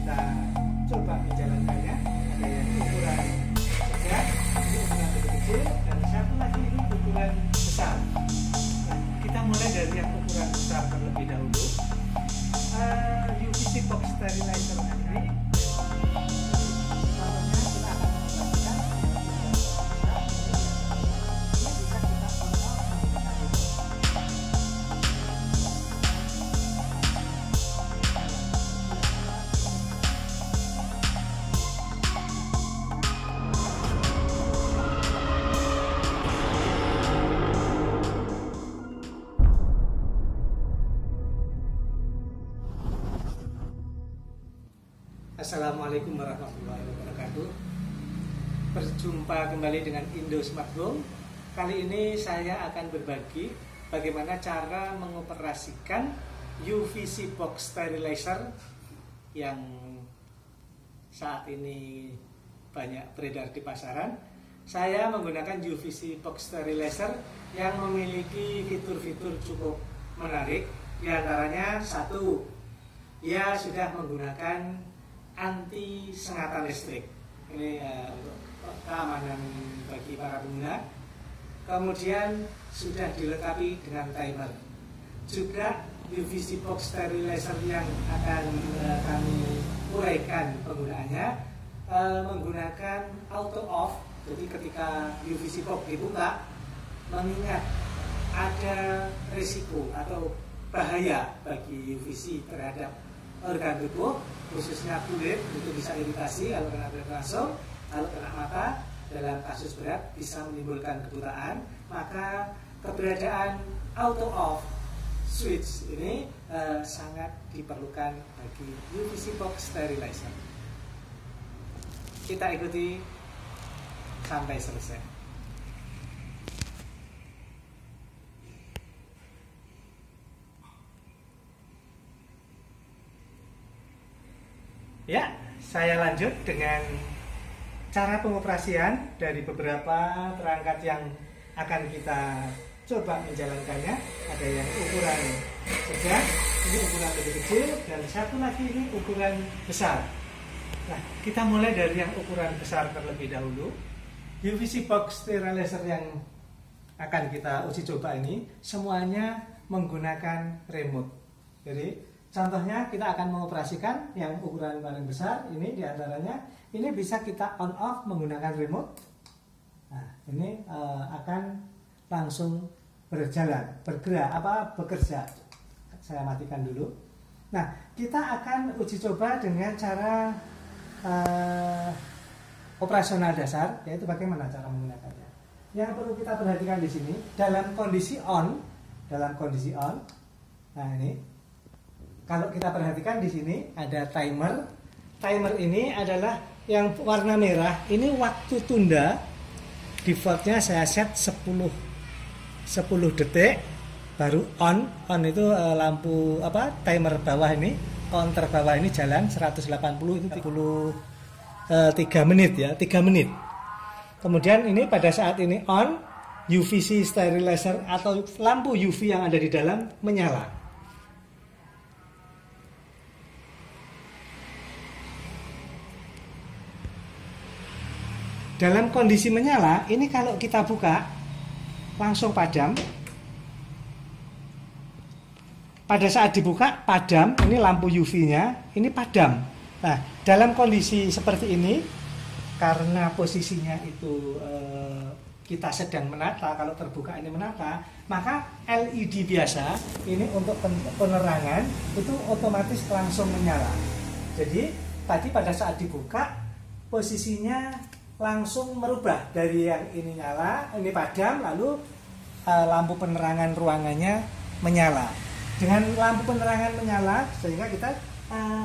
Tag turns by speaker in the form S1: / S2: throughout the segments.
S1: kita coba menjalankannya. Ada yang ukuran sedang, ini ukuran lebih kecil, dan satu lagi ini ukuran besar. Nah, kita mulai dari yang ukuran besar terlebih dahulu. UVC box sterilizer ini Assalamualaikum warahmatullahi wabarakatuh. Berjumpa kembali dengan Indo Smart Home. Kali ini saya akan berbagi bagaimana cara mengoperasikan UVC box sterilizer yang saat ini banyak beredar di pasaran. Saya menggunakan UVC box sterilizer yang memiliki fitur-fitur cukup menarik. Di antaranya satu, ia sudah menggunakan anti sengatan listrik. Ini untuk keamanan bagi para pengguna. Kemudian sudah dilengkapi dengan timer. Juga UVC box sterilizer yang akan kami uraikan penggunaannya menggunakan auto off. Jadi ketika UVC box dibuka, mengingat ada risiko atau bahaya bagi UVC terhadap organ tubuh, khususnya kulit, itu bisa iritasi kalau kena kulit langsung, kalau kena mata, dalam kasus berat bisa menimbulkan kebutaan. Maka keberadaan auto off switch ini sangat diperlukan bagi UVC box sterilizer. Kita ikuti sampai selesai. Ya, saya lanjut dengan cara pengoperasian dari beberapa perangkat yang akan kita coba menjalankannya. Ada yang ukuran sedang, ini ukuran lebih kecil, dan satu lagi ini ukuran besar. Nah, kita mulai dari yang ukuran besar terlebih dahulu. UVC box sterilizer yang akan kita uji coba ini semuanya menggunakan remote. Jadi contohnya kita akan mengoperasikan yang ukuran paling besar ini, diantaranya ini bisa kita on off menggunakan remote. Nah, ini akan langsung berjalan, bergerak, bekerja. Saya matikan dulu. Nah, kita akan uji coba dengan cara operasional dasar, yaitu bagaimana cara menggunakannya. Yang perlu kita perhatikan di sini dalam kondisi on, nah ini. Kalau kita perhatikan di sini ada timer. Timer ini adalah yang warna merah. Ini waktu tunda. Defaultnya saya set 10 detik baru on. On itu lampu timer bawah ini, counter bawah ini jalan 180 itu 3 menit ya, 3 menit. Kemudian ini pada saat ini on, UVC sterilizer atau lampu UV yang ada di dalam menyala. Dalam kondisi menyala, ini kalau kita buka langsung padam. Pada saat dibuka padam, ini lampu UV-nya, ini padam. Nah, dalam kondisi seperti ini, karena posisinya itu kita sedang menata, kalau terbuka ini menata, maka LED biasa ini untuk penerangan itu otomatis langsung menyala. Jadi tadi pada saat dibuka posisinya langsung merubah dari yang ini nyala, ini padam, lalu lampu penerangan ruangannya menyala. Dengan lampu penerangan menyala, sehingga kita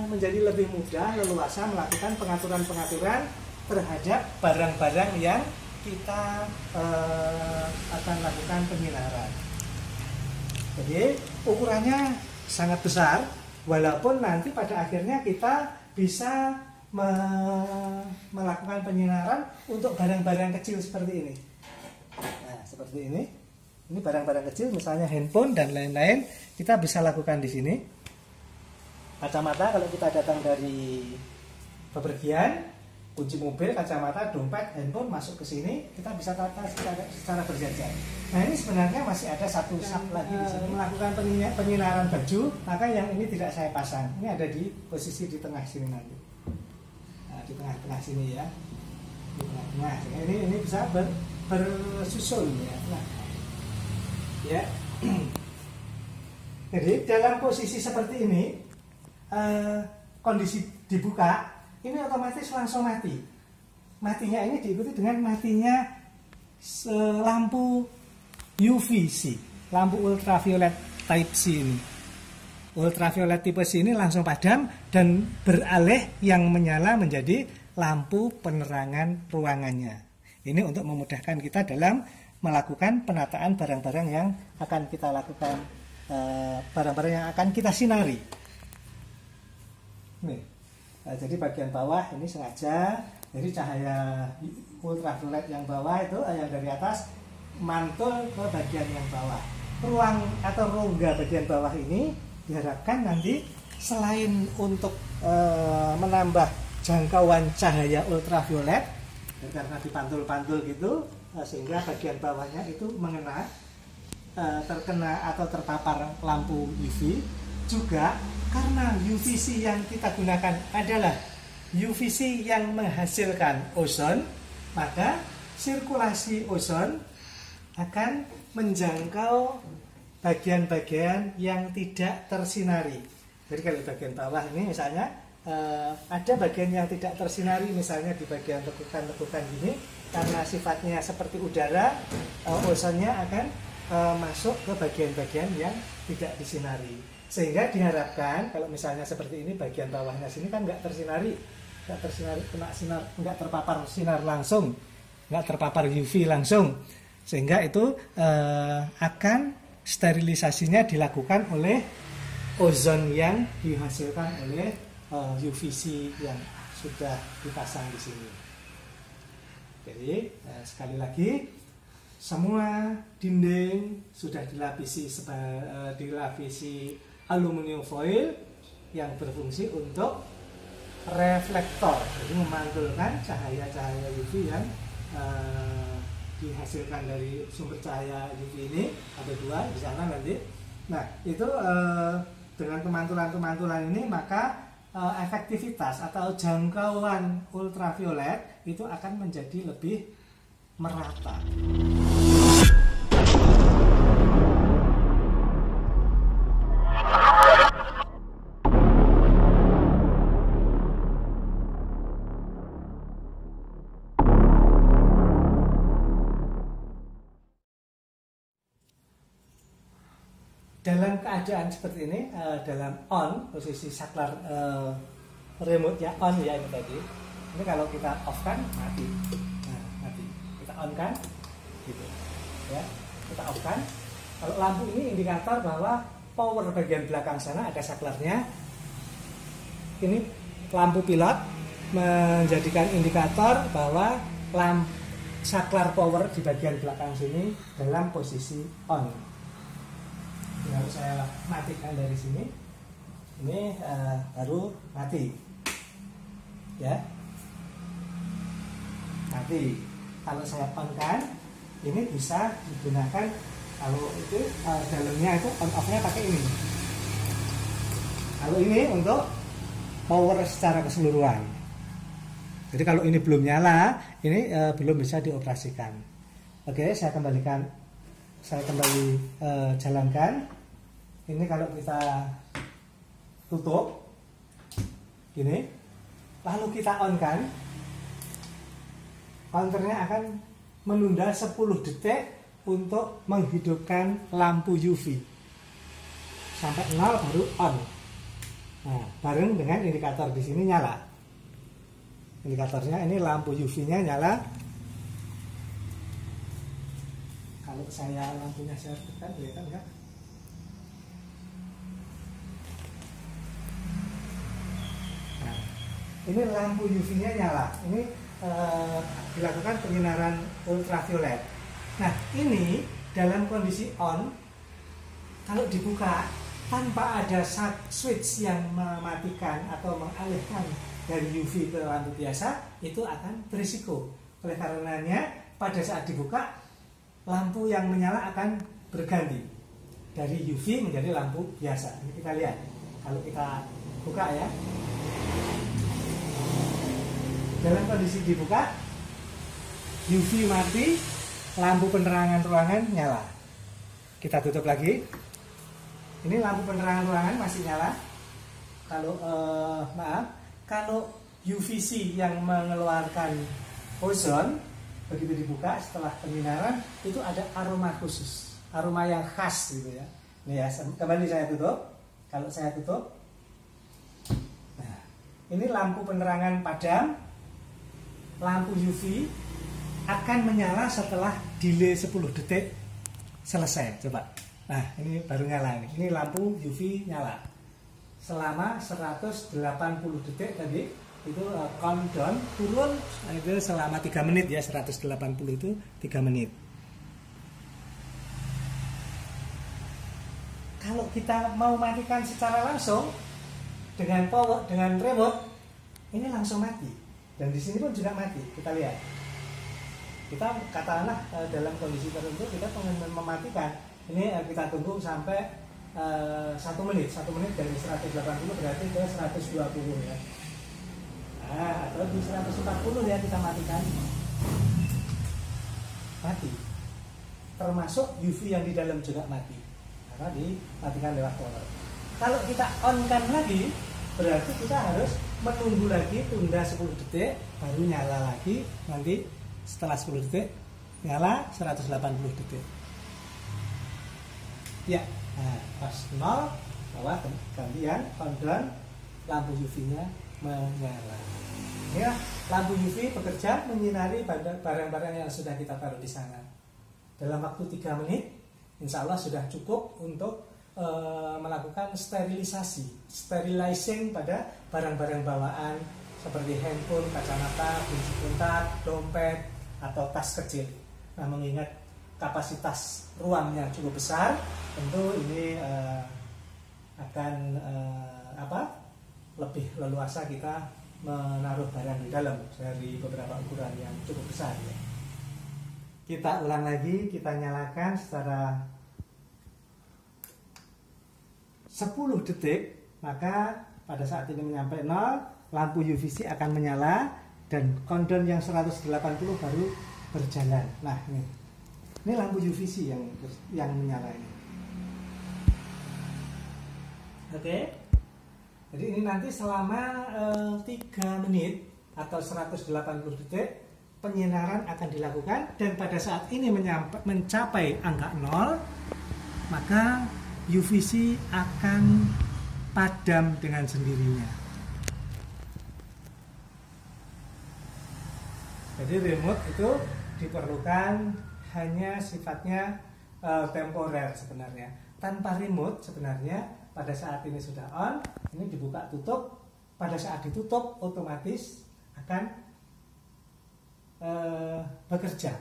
S1: menjadi lebih mudah, leluasa melakukan pengaturan-pengaturan terhadap barang-barang yang kita akan lakukan penyinaran. Jadi ukurannya sangat besar, walaupun nanti pada akhirnya kita bisa melakukan penyinaran untuk barang-barang kecil seperti ini. Nah, seperti ini. Ini barang-barang kecil, misalnya handphone dan lain-lain, kita bisa lakukan di sini. Kacamata kalau kita datang dari bepergian, kunci mobil, kacamata, dompet, handphone masuk ke sini, kita bisa tata secara berjajar. Nah ini sebenarnya masih ada satu sub lagi di sini. Melakukan penyinaran baju, maka yang ini tidak saya pasang. Ini ada di posisi di tengah sini nanti. Nah, di tengah-tengah sini ya. Di tengah-tengah. Ini bisa bersusun ya. Nah, ya. Jadi dalam posisi seperti ini, kondisi dibuka, ini otomatis langsung mati. Matinya ini diikuti dengan matinya lampu UVC, lampu ultraviolet type C ini. Ultraviolet tipe C ini langsung padam dan beralih yang menyala menjadi lampu penerangan ruangannya. Ini untuk memudahkan kita dalam melakukan penataan barang-barang yang akan kita lakukan, barang-barang yang akan kita sinari. Nih. Nah, jadi bagian bawah ini sengaja, jadi cahaya ultraviolet yang bawah itu yang dari atas mantul ke bagian yang bawah. Ruang atau rongga bagian bawah ini diharapkan nanti selain untuk menambah jangkauan cahaya ultraviolet karena dipantul-pantul gitu, sehingga bagian bawahnya itu terkena atau terpapar lampu UV. Juga karena UVC yang kita gunakan adalah UVC yang menghasilkan ozon, maka sirkulasi ozon akan menjangkau bagian-bagian yang tidak tersinari. Jadi kalau bagian bawah ini misalnya ada bagian yang tidak tersinari, misalnya di bagian lekukan-lekukan ini, karena sifatnya seperti udara, ozonnya akan masuk ke bagian-bagian yang tidak disinari. Sehingga diharapkan kalau misalnya seperti ini bagian bawahnya sini kan nggak tersinari, kena sinar, nggak terpapar sinar langsung, nggak terpapar UV langsung, sehingga itu akan sterilisasinya dilakukan oleh ozon yang dihasilkan oleh UVC yang sudah dipasang di sini. Jadi sekali lagi, semua dinding sudah dilapisi aluminium foil yang berfungsi untuk reflektor, jadi memantulkan cahaya-cahaya UV yang dihasilkan dari sumber cahaya UV ini. Ada dua di sana nanti. Nah itu dengan pemantulan-pemantulan ini maka efektivitas atau jangkauan ultraviolet itu akan menjadi lebih merata. Dalam keadaan seperti ini, dalam on, posisi saklar remote ya on ya ini tadi. Ini kalau kita off kan mati. Nah, mati. Kita on kan gitu. Ya, kita off kan. Kalau lampu ini indikator bahwa power bagian belakang sana ada saklarnya. Ini lampu pilot menjadikan indikator bahwa saklar power di bagian belakang sini dalam posisi on. Harus saya matikan dari sini. Ini baru mati, ya, mati. Kalau saya on kan, ini bisa digunakan. Kalau itu dalamnya itu on off-nya pakai ini. Kalau ini untuk power secara keseluruhan. Jadi kalau ini belum nyala, ini belum bisa dioperasikan. Oke, saya kembali jalankan. Ini kalau kita tutup gini, lalu kita on kan, counternya akan menunda 10 detik untuk menghidupkan lampu UV sampai 0 baru on. Nah, bareng dengan indikator di sini nyala. Indikatornya ini lampu UV-nya nyala. Kalau saya lampunya saya tekan, kelihatan nggak? Nah, ini lampu UV-nya nyala. Ini dilakukan penyinaran ultraviolet. Nah, ini dalam kondisi on, kalau dibuka tanpa ada switch yang mematikan atau mengalihkan dari UV ke lampu biasa, itu akan berisiko. Oleh karenanya pada saat dibuka, lampu yang menyala akan berganti dari UV menjadi lampu biasa. Ini kita lihat. Kalau kita buka ya, dalam kondisi dibuka, UV mati, lampu penerangan ruangan nyala. Kita tutup lagi. Ini lampu penerangan ruangan masih nyala. Kalau UVC yang mengeluarkan ozon begitu dibuka setelah penyinaran, itu ada aroma khusus, aroma yang khas gitu ya. Ini ya, kembali saya tutup. Kalau saya tutup, nah, ini lampu penerangan padam, lampu UV akan menyala setelah delay 10 detik selesai. Coba. Nah, ini baru nyala nih. Ini lampu UV nyala. Selama 180 detik tadi itu countdown turun itu selama 3 menit ya, 180 itu 3 menit. Kalau kita mau matikan secara langsung dengan power, dengan remote, ini langsung mati. Dan di sini pun juga mati. Kita lihat. Kita katakanlah dalam kondisi tertentu kita pengen mematikan. Ini kita tunggu sampai 1 menit. 1 menit dari 180 berarti ke 120 ya. Nah, atau di 140 ya kita matikan. Mati. Termasuk UV yang di dalam juga mati. Karena dimatikan lewat power. Kalau kita on-kan lagi, berarti kita harus menunggu lagi, tunda 10 detik, baru nyala lagi. Nanti setelah 10 detik, nyala 180 detik. Ya, nah, pas 0, bahwa gantian, countdown, lampu UV-nya menyala. Ya, lampu UV bekerja menyinari barang-barang yang sudah kita taruh di sana. Dalam waktu 3 menit, insya Allah sudah cukup untuk melakukan sterilizing pada barang-barang bawaan seperti handphone, kacamata, kunci kontak, dompet, atau tas kecil. Nah, mengingat kapasitas ruangnya cukup besar, tentu ini akan lebih leluasa kita menaruh barang di dalam dari beberapa ukuran yang cukup besar ya. Kita ulang lagi, kita nyalakan secara 10 detik, maka pada saat ini menyampai 0, lampu UVC akan menyala dan countdown yang 180 baru berjalan. Nah, ini lampu UVC yang menyala ini. Oke. Jadi ini nanti selama 3 menit atau 180 detik penyinaran akan dilakukan, dan pada saat ini mencapai angka 0, maka UVC akan padam dengan sendirinya. Jadi remote itu diperlukan hanya sifatnya temporer sebenarnya. Tanpa remote sebenarnya pada saat ini sudah on, ini dibuka tutup, pada saat ditutup otomatis akan bekerja.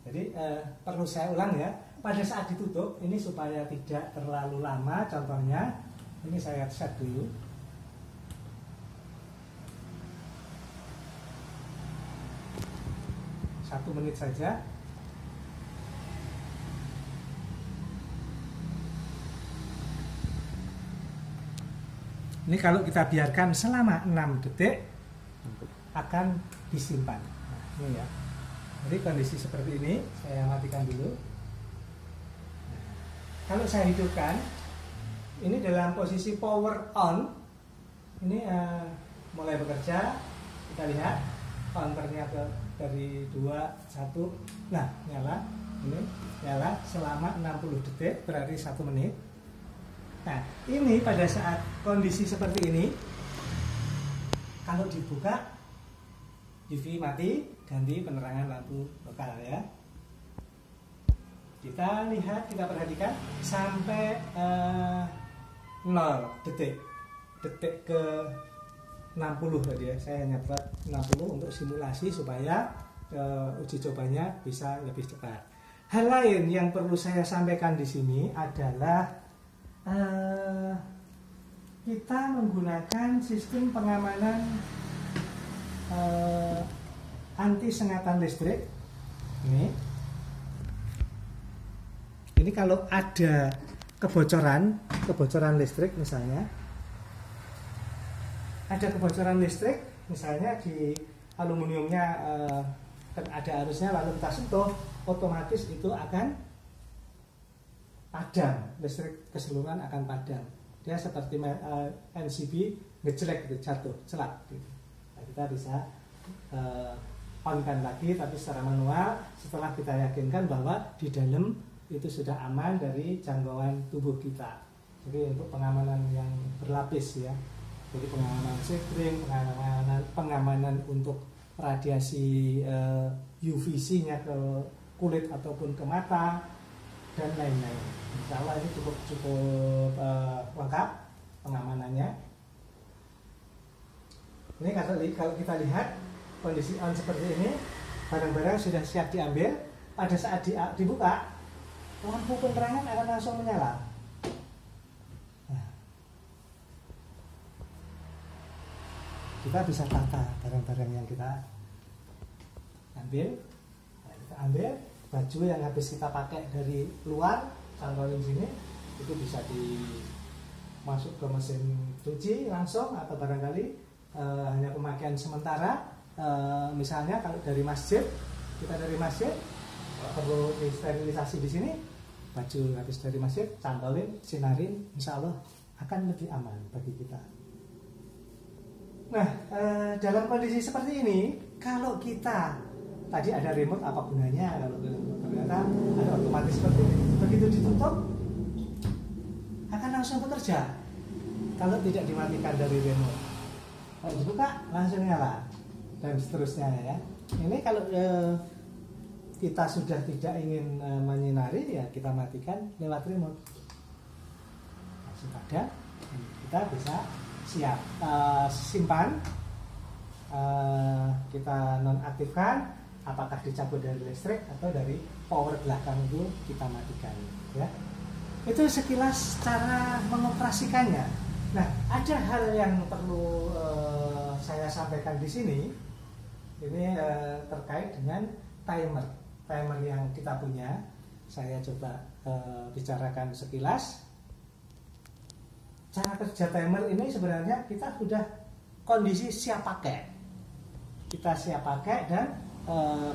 S1: Jadi perlu saya ulang ya, pada saat ditutup ini supaya tidak terlalu lama, contohnya ini saya set dulu. Satu menit saja. Ini kalau kita biarkan selama 6 detik akan disimpan. Nah, ini ya. Jadi kondisi seperti ini saya matikan dulu. Nah, kalau saya hidupkan, ini dalam posisi power on. Ini mulai bekerja. Kita lihat counternya dari 2, 1. Nah, nyala. Ini nyala selama 60 detik, berarti 1 menit. Nah, ini pada saat kondisi seperti ini, kalau dibuka UV mati, ganti penerangan lampu lokal ya. Kita lihat, kita perhatikan sampai 0 detik ke 60 tadi ya. Saya hanya buat 60 untuk simulasi supaya uji cobanya bisa lebih cepat. Hal lain yang perlu saya sampaikan di sini adalah kita menggunakan sistem pengamanan anti sengatan listrik. Ini kalau ada kebocoran listrik misalnya, di aluminiumnya ada arusnya lalu kita sentuh, otomatis itu akan padam, listrik keseluruhan akan padam. Dia seperti NCB ngejelek gitu, jatuh, celak gitu. Nah, kita bisa on-kan lagi tapi secara manual setelah kita yakinkan bahwa di dalam itu sudah aman dari jangkauan tubuh kita. Jadi untuk pengamanan yang berlapis ya. Jadi pengamanan sekring, pengamanan untuk radiasi UVC-nya ke kulit ataupun ke mata dan lain-lain. Insya Allah ini cukup lengkap pengamanannya. Ini kalau kita lihat kondisi on seperti ini, barang-barang sudah siap diambil. Pada saat dibuka, lampu penerangan akan langsung menyala. Kita bisa tata barang-barang yang kita ambil. Nah, kita ambil baju yang habis kita pakai dari luar, cantolin sini, itu bisa dimasuk ke mesin cuci langsung, atau barangkali hanya pemakaian sementara. Misalnya kalau dari masjid, kita dari masjid perlu disterilisasi di sini, baju habis dari masjid, cantolin, sinarin, insya Allah akan lebih aman bagi kita. Nah, dalam kondisi seperti ini, kalau kita tadi ada remote, apa gunanya kalau ternyata ada otomatis seperti ini, begitu ditutup akan langsung bekerja kalau tidak dimatikan dari remote. Kalau dibuka langsung nyala dan seterusnya ya. Ini kalau kita sudah tidak ingin menyinari, ya kita matikan lewat remote, langsung padam, kita bisa siap simpan, kita nonaktifkan, apakah dicabut dari listrik atau dari power belakang itu kita matikan ya. Itu sekilas cara mengoperasikannya. Nah, ada hal yang perlu saya sampaikan di sini. Ini terkait dengan timer yang kita punya. Saya coba bicarakan sekilas. Cara kerja timer ini sebenarnya kita sudah kondisi siap pakai. Kita siap pakai dan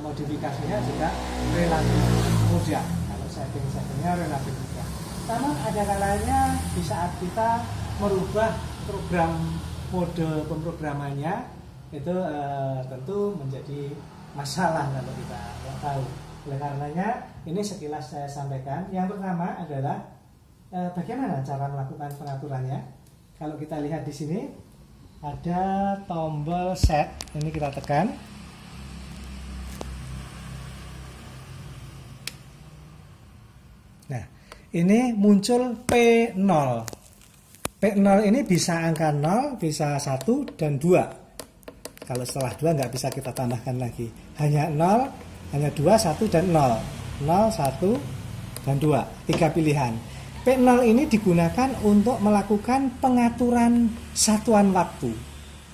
S1: modifikasinya juga relatif mudah. Kalau setting-settingnya relatif mudah. Namun ada kalanya di saat kita merubah program mode pemrogramannya, itu tentu menjadi masalah kalau kita nggak tahu. Oleh karenanya ini sekilas saya sampaikan. Yang pertama adalah bagaimana cara melakukan pengaturannya. Kalau kita lihat di sini ada tombol set, ini kita tekan. Nah, ini muncul P0. P0 ini bisa angka 0, bisa 1 dan 2. Kalau setelah 2 nggak bisa kita tambahkan lagi. Hanya 0, hanya 2, 1 dan 0. 0, 1 dan 2. 3 pilihan. P0 ini digunakan untuk melakukan pengaturan satuan waktu.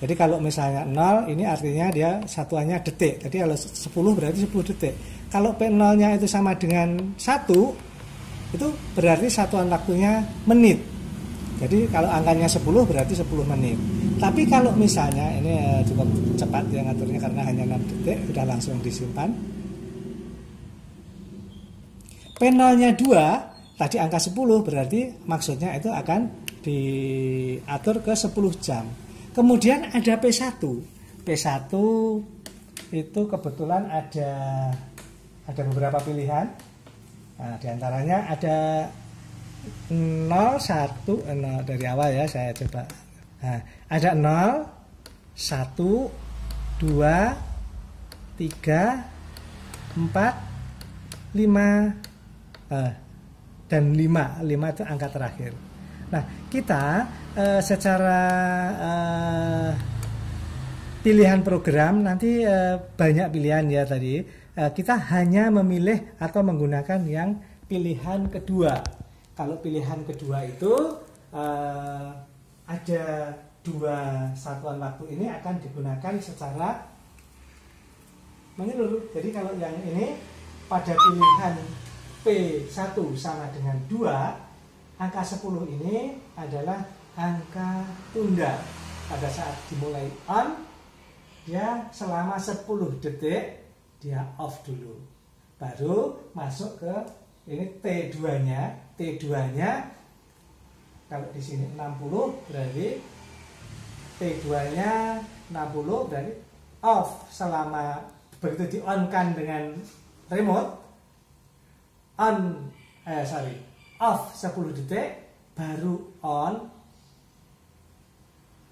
S1: Jadi kalau misalnya 0 ini artinya dia satuannya detik. Jadi kalau 10 berarti 10 detik. Kalau P0-nya itu sama dengan 1, itu berarti satuan waktunya menit. Jadi kalau angkanya 10 berarti 10 menit. Tapi kalau misalnya ini cukup cepat ya ngaturnya karena hanya 6 detik, sudah langsung disimpan. P0-nya 2, tadi angka 10 berarti maksudnya itu akan diatur ke 10 jam. Kemudian ada P1. P1 itu kebetulan ada beberapa pilihan. Nah, diantaranya ada 0, 1, 0 dari awal ya, saya coba. Nah, ada 0, 1, 2, 3, 4, 5, dan 5 itu angka terakhir. Nah, kita secara pilihan program nanti banyak pilihan ya tadi. Kita hanya memilih atau menggunakan yang pilihan kedua. Kalau pilihan kedua itu ada dua satuan waktu ini akan digunakan secara menyeluruh. Jadi kalau yang ini pada pilihan P1 sama dengan 2, angka 10 ini adalah angka tunda. Pada saat dimulai on, dia selama 10 detik dia off dulu. Baru masuk ke ini T2-nya. T2-nya kalau di sini 60 berarti T2-nya 60 berarti off selama begitu di-on-kan dengan remote. Off 10 detik baru on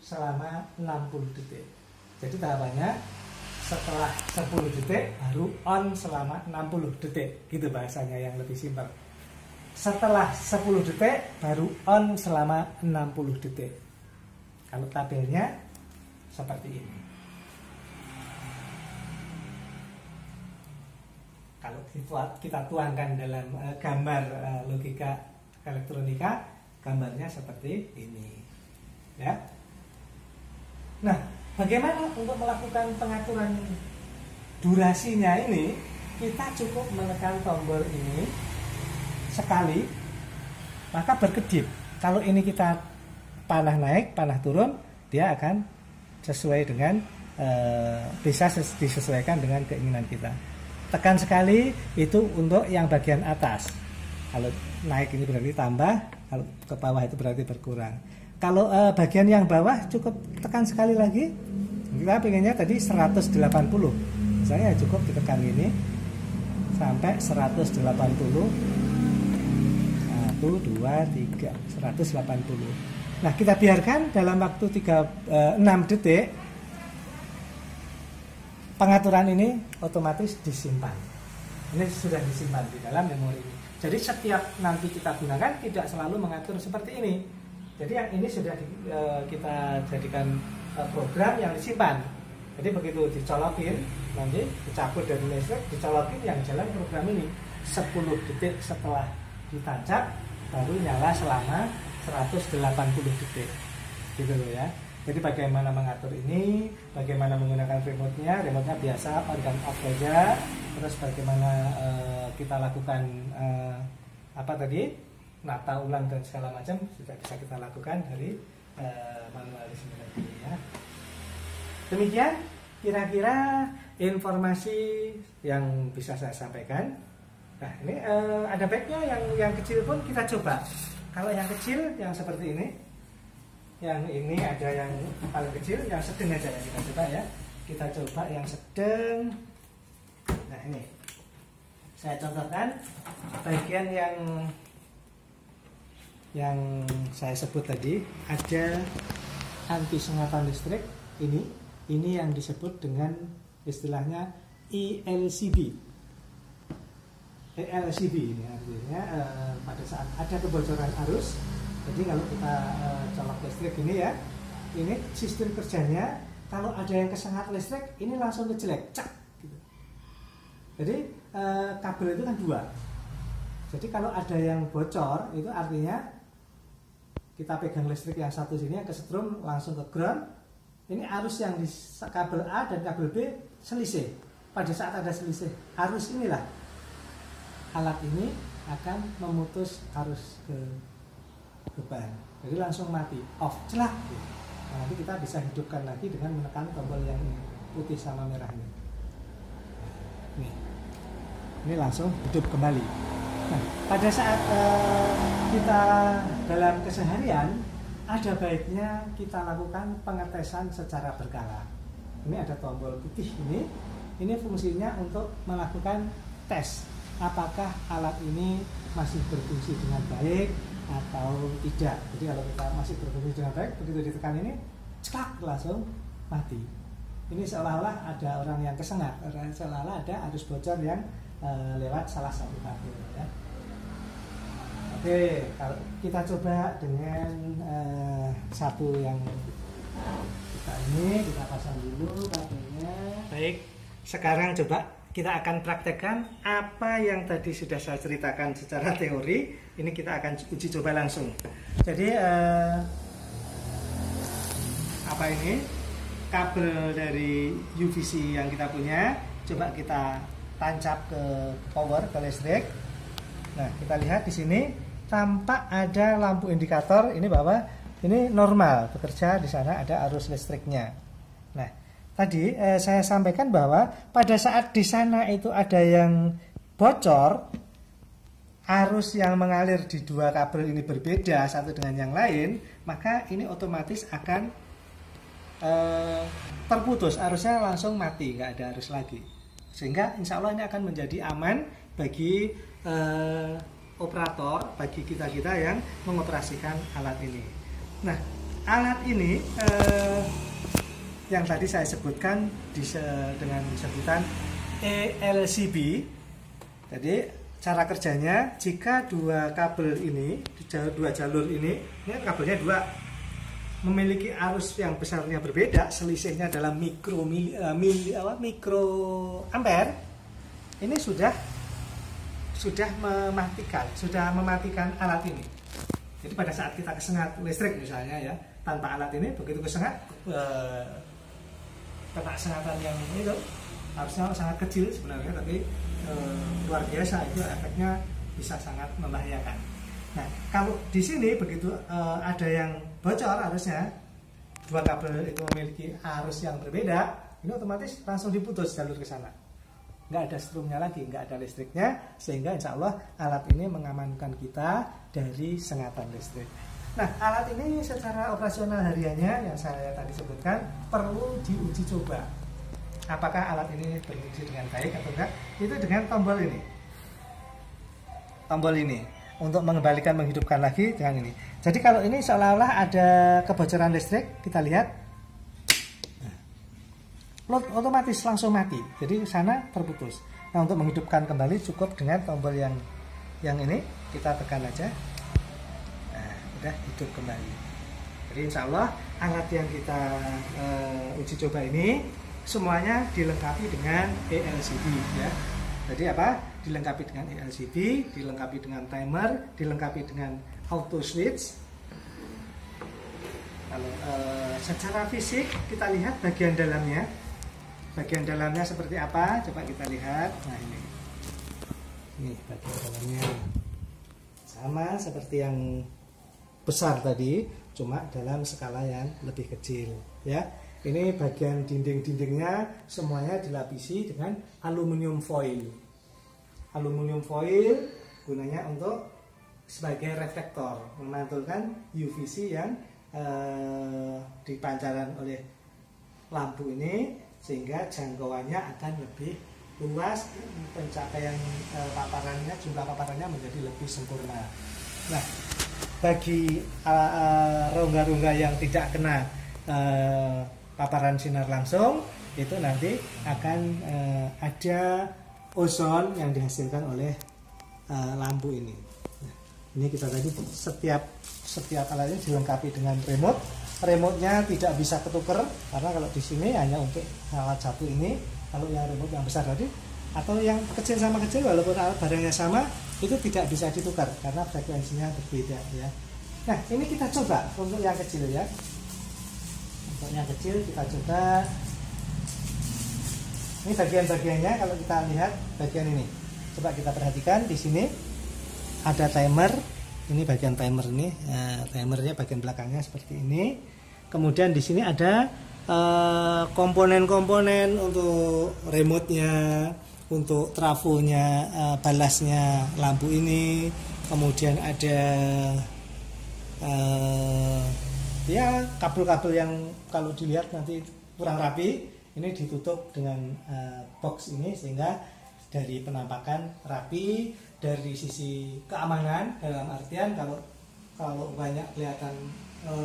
S1: selama 60 detik. Jadi tahapannya setelah 10 detik baru on selama 60 detik. Gitu bahasanya yang lebih simpel. Setelah 10 detik baru on selama 60 detik. Kalau tabelnya seperti ini. Kalau kita tuangkan dalam gambar logika elektronika, gambarnya seperti ini. Ya. Nah, bagaimana untuk melakukan pengaturan durasinya ini? Kita cukup menekan tombol ini sekali, maka berkedip. Kalau ini kita panah naik, panah turun, dia akan sesuai dengan bisa disesuaikan dengan keinginan kita. Tekan sekali itu untuk yang bagian atas. Kalau naik ini berarti tambah, kalau ke bawah itu berarti berkurang. Kalau bagian yang bawah cukup tekan sekali lagi. Kita pengennya tadi 180. Misalnya cukup ditekan ini sampai 180. 1, 2, 3, 180. Nah, kita biarkan dalam waktu 6 detik. Pengaturan ini otomatis disimpan. Ini sudah disimpan di dalam memori ini. Jadi setiap nanti kita gunakan tidak selalu mengatur seperti ini. Jadi yang ini sudah kita jadikan program yang disimpan. Jadi begitu dicolokin, nanti dicabut dari listrik, dicolokin yang jalan program ini. 10 detik setelah ditancap, baru nyala selama 180 detik. Gitu loh ya. Jadi bagaimana mengatur ini, bagaimana menggunakan remote-nya biasa on dan off saja. Terus bagaimana kita lakukan nata ulang dan segala macam sudah bisa kita lakukan dari manualisme tadi ya. Demikian kira-kira informasi yang bisa saya sampaikan. Nah ini ada baiknya yang kecil pun kita coba. Kalau yang kecil yang seperti ini, yang ini ada yang paling kecil, yang sedang aja yang kita coba ya. Kita coba yang sedang. Nah ini saya contohkan bagian yang saya sebut tadi, ada anti sengatan listrik ini yang disebut dengan istilahnya ELCB. ELCB ini artinya pada saat ada kebocoran arus. Jadi kalau kita colok listrik ini ya, ini sistem kerjanya kalau ada yang kesengat listrik ini langsung kejelek, cak gitu. Jadi kabel itu kan 2. Jadi kalau ada yang bocor itu artinya kita pegang listrik yang satu sini yang kesetrum langsung ke ground. Ini arus yang di kabel A dan kabel B selisih. Pada saat ada selisih arus inilah alat ini akan memutus arus ke beban. Jadi langsung mati, off, celak. Nah, nanti kita bisa hidupkan lagi dengan menekan tombol yang putih sama merah ini. Nih. Ini langsung hidup kembali. Nah, pada saat kita dalam keseharian ada baiknya kita lakukan pengetesan secara berkala. Ini ada tombol putih ini fungsinya untuk melakukan tes apakah alat ini masih berfungsi dengan baik atau tidak. Jadi kalau kita masih berfungsi dengan baik, begitu ditekan ini ceklak langsung mati. Ini seolah-olah ada orang yang kesengat, seolah-olah ada arus bocor yang lewat salah satu kabel ya. Oke, kalau kita coba dengan satu yang kita pasang dulu kabelnya. Baik, sekarang coba kita akan praktekkan apa yang tadi sudah saya ceritakan secara teori. Ini kita akan uji coba langsung. Jadi apa ini? Kabel dari UVC yang kita punya, coba kita tancap ke power, ke listrik. Nah, kita lihat di sini tampak ada lampu indikator ini bahwa ini normal bekerja, di sana ada arus listriknya. Nah, tadi saya sampaikan bahwa pada saat di sana itu ada yang bocor, arus yang mengalir di dua kabel ini berbeda satu dengan yang lain, maka ini otomatis akan terputus, arusnya langsung mati, nggak ada arus lagi. Sehingga insya Allah ini akan menjadi aman bagi operator, bagi kita-kita yang mengoperasikan alat ini. Nah, alat ini yang tadi saya sebutkan dengan sebutan ELCB. Jadi cara kerjanya, jika dua kabel ini, dua jalur ini kabelnya dua, memiliki arus yang besarnya berbeda, selisihnya dalam mikro ampere, ini sudah mematikan alat ini. Jadi pada saat kita kesengat listrik misalnya ya, tanpa alat ini, begitu kesengat, kena sengatan yang itu harusnya sangat kecil sebenarnya, tapi luar biasa, itu efeknya bisa sangat membahayakan. Nah, kalau di sini begitu ada yang bocor arusnya, dua kabel itu memiliki arus yang berbeda, ini otomatis langsung diputus jalur ke sana. Nggak ada strumnya lagi, nggak ada listriknya, sehingga insya Allah alat ini mengamankan kita dari sengatan listrik. Nah, alat ini secara operasional hariannya yang saya tadi sebutkan perlu diuji coba. Apakah alat ini berfungsi dengan baik atau enggak? Itu dengan tombol ini. Tombol ini untuk mengembalikan, menghidupkan lagi dengan ini. Jadi kalau ini seolah-olah ada kebocoran listrik, kita lihat, otomatis langsung mati. Jadi sana terputus. Nah, untuk menghidupkan kembali cukup dengan tombol yang ini, kita tekan aja. Nah, udah hidup kembali. Jadi insya Allah alat yang kita uji coba ini semuanya dilengkapi dengan ELCB ya. Jadi apa? Dilengkapi dengan ELCB, dilengkapi dengan timer, dilengkapi dengan auto switch. Kalau secara fisik kita lihat bagian dalamnya. Bagian dalamnya seperti apa? Coba kita lihat. Nah, ini bagian dalamnya. Sama seperti yang besar tadi, cuma dalam skala yang lebih kecil ya. Ini bagian dinding-dindingnya semuanya dilapisi dengan aluminium foil. Aluminium foil gunanya untuk sebagai reflektor, memantulkan UVC yang dipancarkan oleh lampu ini, sehingga jangkauannya akan lebih luas, pencapaian paparannya, jumlah paparannya menjadi lebih sempurna. Nah, bagi rongga-rongga yang tidak kena paparan sinar langsung, itu nanti akan ada ozon yang dihasilkan oleh lampu ini. Nah, ini kita tadi setiap alatnya dilengkapi dengan remote. Remote-nya tidak bisa ketuker karena kalau di sini hanya untuk alat satu ini. Kalau yang remote yang besar tadi atau yang kecil sama kecil, walaupun alat barangnya sama, itu tidak bisa ditukar karena frekuensinya berbeda ya. Nah, ini kita coba untuk yang kecil ya. Untuk yang kecil kita coba. Ini bagian-bagiannya, kalau kita lihat bagian ini. Coba kita perhatikan di sini ada timer. Ini bagian timer ini, timernya bagian belakangnya seperti ini. Kemudian di sini ada komponen-komponen untuk remote-nya, untuk trafonya, balasnya lampu ini. Kemudian ada ya kabel-kabel yang kalau dilihat nanti kurang rapi, ini ditutup dengan box ini sehingga dari penampakan rapi. Dari sisi keamanan, dalam artian kalau banyak kelihatan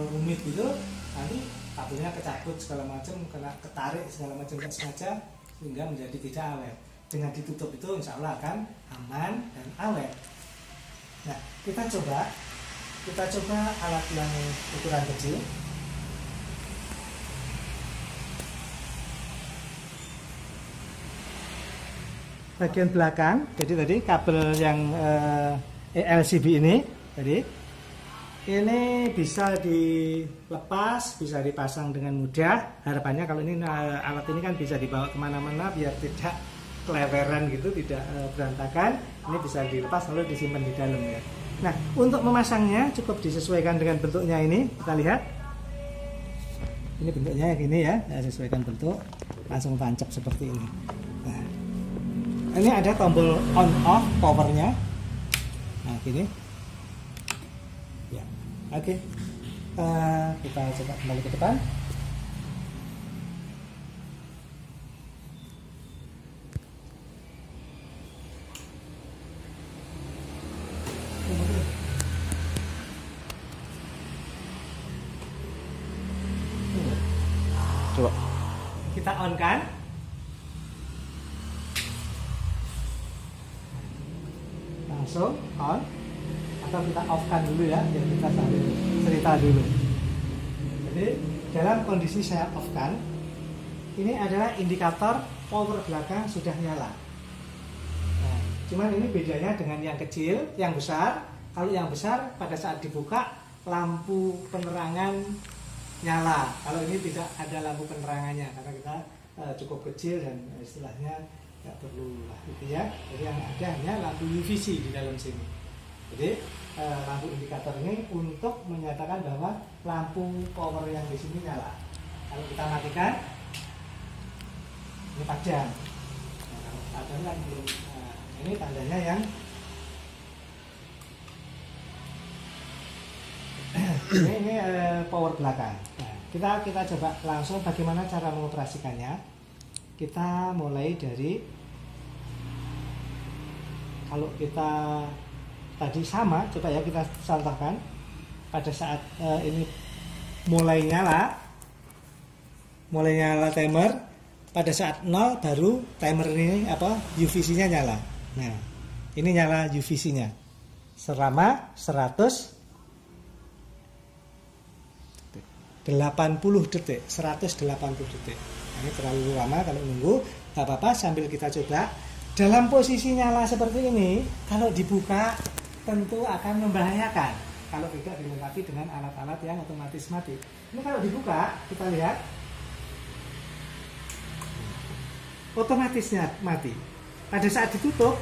S1: rumit gitu, nanti kabelnya kecabut segala macam, kena ketarik segala macam nggak sengaja, sehingga menjadi tidak awet. Dengan ditutup itu insya Allah akan aman dan awet. Nah, kita coba alat yang ukuran kecil. bagian belakang. Jadi tadi kabel yang ELCB ini tadi ini bisa dilepas, bisa dipasang dengan mudah. Harapannya kalau ini alat ini kan bisa dibawa kemana-mana biar tidak keleweran gitu, tidak berantakan. Ini bisa dilepas lalu disimpan di dalam ya. Nah, untuk memasangnya cukup disesuaikan dengan bentuknya ini. Kita lihat. Ini bentuknya yang gini ya, sesuaikan bentuk, langsung tancap seperti ini. Nah, ini ada tombol on off powernya. Nah, gini. Ya, oke. Kita coba kembali ke depan.
S2: Coba.
S1: Kita on kan? Langsung on. Atau kita off kan dulu ya, biar kita sambil cerita dulu. Jadi dalam kondisi saya off kan, ini adalah indikator power belakang sudah nyala. Nah, cuman ini bedanya dengan yang kecil, yang besar. Kalau yang besar pada saat dibuka lampu penerangan nyala. Kalau ini tidak ada lampu penerangannya karena kita cukup kecil dan istilahnya nggak perlu lah gitu ya. Jadi yang ada hanya lampu UVC di dalam sini. Jadi lampu indikator ini untuk menyatakan bahwa lampu power yang di sini nyala. Kalau kita matikan, ini padam. Nah, kalau padam kan belum. Ini tandanya yang ini power belakang. Nah, kita coba langsung bagaimana cara mengoperasikannya. Kita mulai dari, kalau kita tadi sama, coba ya kita contohkan pada saat ini mulai nyala timer, pada saat 0 baru timer ini UVC-nya nyala. Nah, ini nyala UVC-nya selama 180 detik. 180 detik. Ini terlalu lama kalau nunggu, nggak apa-apa, sambil kita coba. Dalam posisi nyala seperti ini, kalau dibuka tentu akan membahayakan kalau tidak dilengkapi dengan alat-alat yang otomatis mati. Ini kalau dibuka, kita lihat otomatisnya mati. Pada saat ditutup,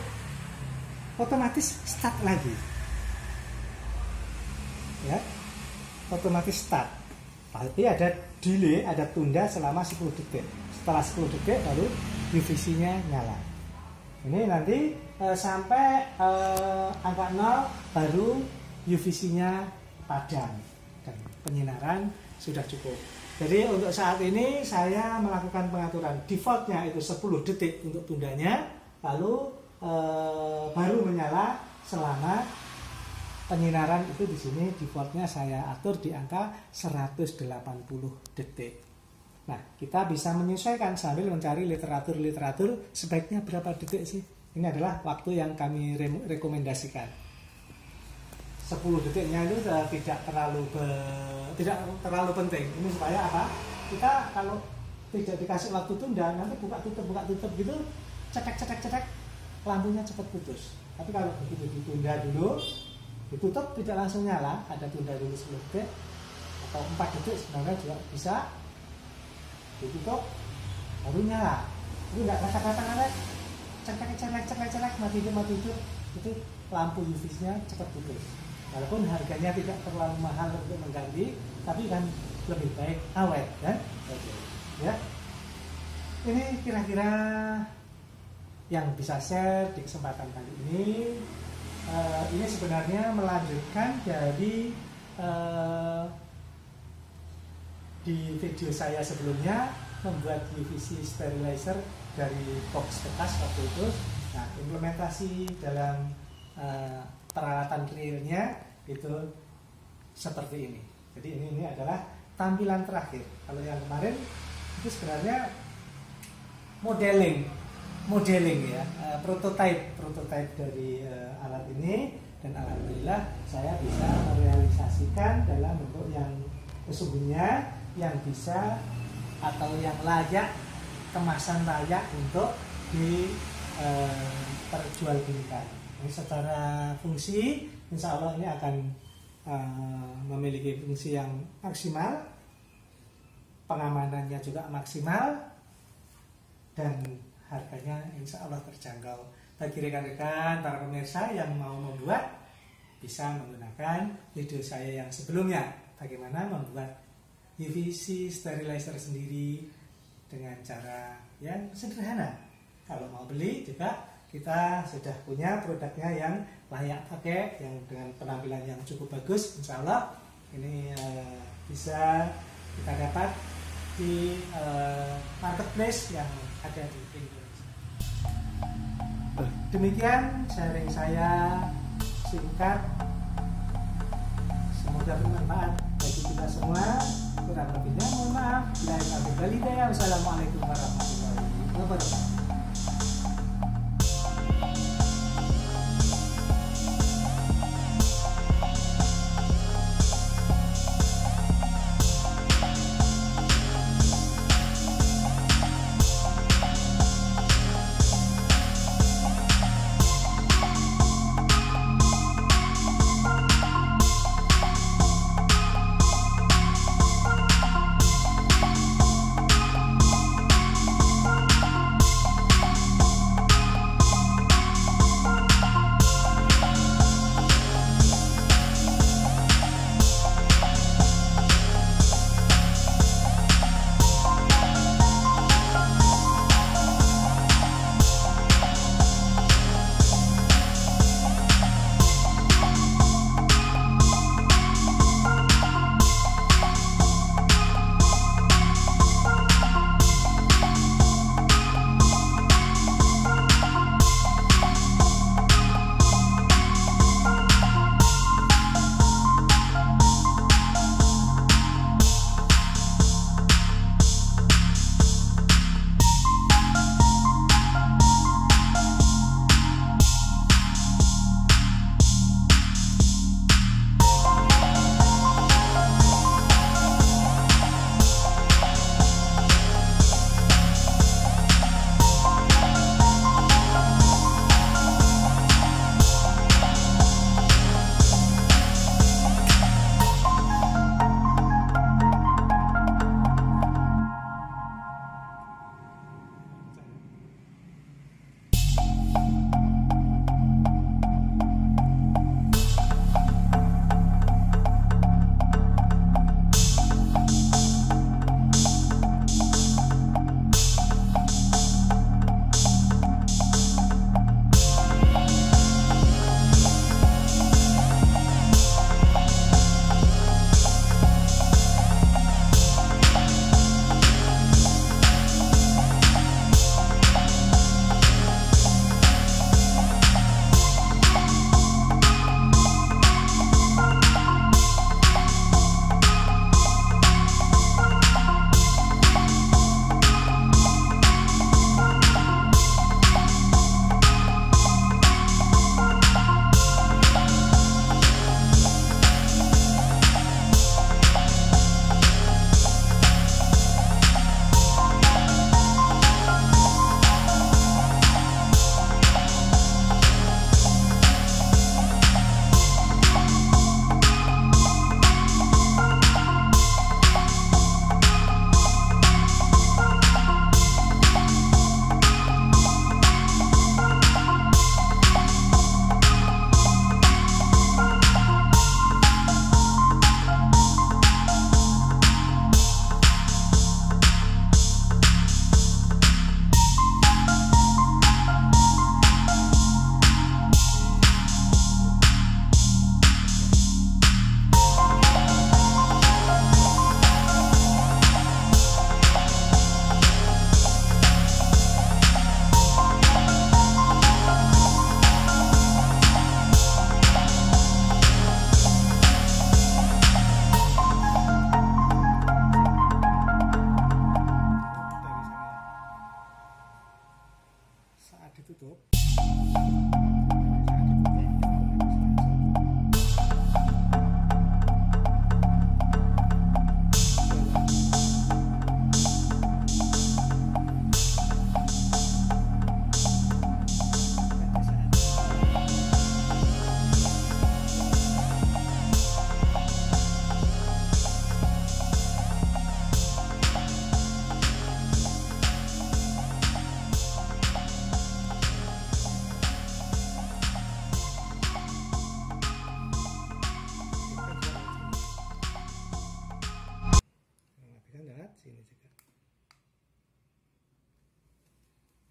S1: otomatis start lagi. Ya, otomatis start. Tapi ada delay, ada tunda selama 10 detik. Setelah 10 detik baru UVC-nya nyala. Ini nanti sampai angka 0 baru UVC-nya padam dan penyinaran sudah cukup. Jadi untuk saat ini saya melakukan pengaturan defaultnya itu 10 detik untuk tundanya, lalu baru menyala selama penyinaran itu di sini defaultnya saya atur di angka 180 detik. Nah, kita bisa menyesuaikan sambil mencari literatur sebaiknya berapa detik sih. Ini adalah waktu yang kami rekomendasikan. 10 detiknya itu tidak terlalu penting. Ini supaya apa? Kita kalau tidak dikasih waktu tunda, nanti buka tutup gitu, cetek lampunya cepat putus. Tapi kalau begitu ditunda dulu, ditutup tidak langsung nyala, ada tunda dulu 10 detik atau 4 detik sebenarnya juga bisa. Ditutup baru nyala. Jadi nggak datang ceklek mati hidup itu lampu UV-nya cepat putus. Walaupun harganya tidak terlalu mahal untuk mengganti, tapi kan lebih baik awet kan? Ya. Ini kira-kira yang bisa share di kesempatan kali ini. Ini sebenarnya melanjutkan dari di video saya sebelumnya membuat UVC sterilizer dari box bekas waktu itu. Nah, implementasi dalam peralatan realnya itu seperti ini. Jadi ini adalah tampilan terakhir. Kalau yang kemarin itu sebenarnya modeling ya, prototype dari alat ini, dan alhamdulillah saya bisa merealisasikan dalam bentuk yang sesungguhnya, yang bisa atau yang layak, kemasan layak untuk di perjualbelikan. Ini secara fungsi, insya Allah ini akan memiliki fungsi yang maksimal, pengamanannya juga maksimal, dan harganya insya Allah terjangkau. Bagi rekan-rekan para pemirsa yang mau membuat, bisa menggunakan video saya yang sebelumnya, bagaimana membuat UVC sterilizer sendiri dengan cara yang sederhana. Kalau mau beli juga kita sudah punya produknya yang layak pakai, yang dengan penampilan yang cukup bagus. Insya Allah ini bisa kita dapat di marketplace yang ada di Indonesia. Demikian sharing saya singkat, semoga bermanfaat bagi kita semua. Kurang lebihnya mohon maaf. Wassalamualaikum warahmatullahi wabarakatuh.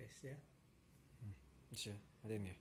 S1: Wes ya.
S2: Bisa, ada ya.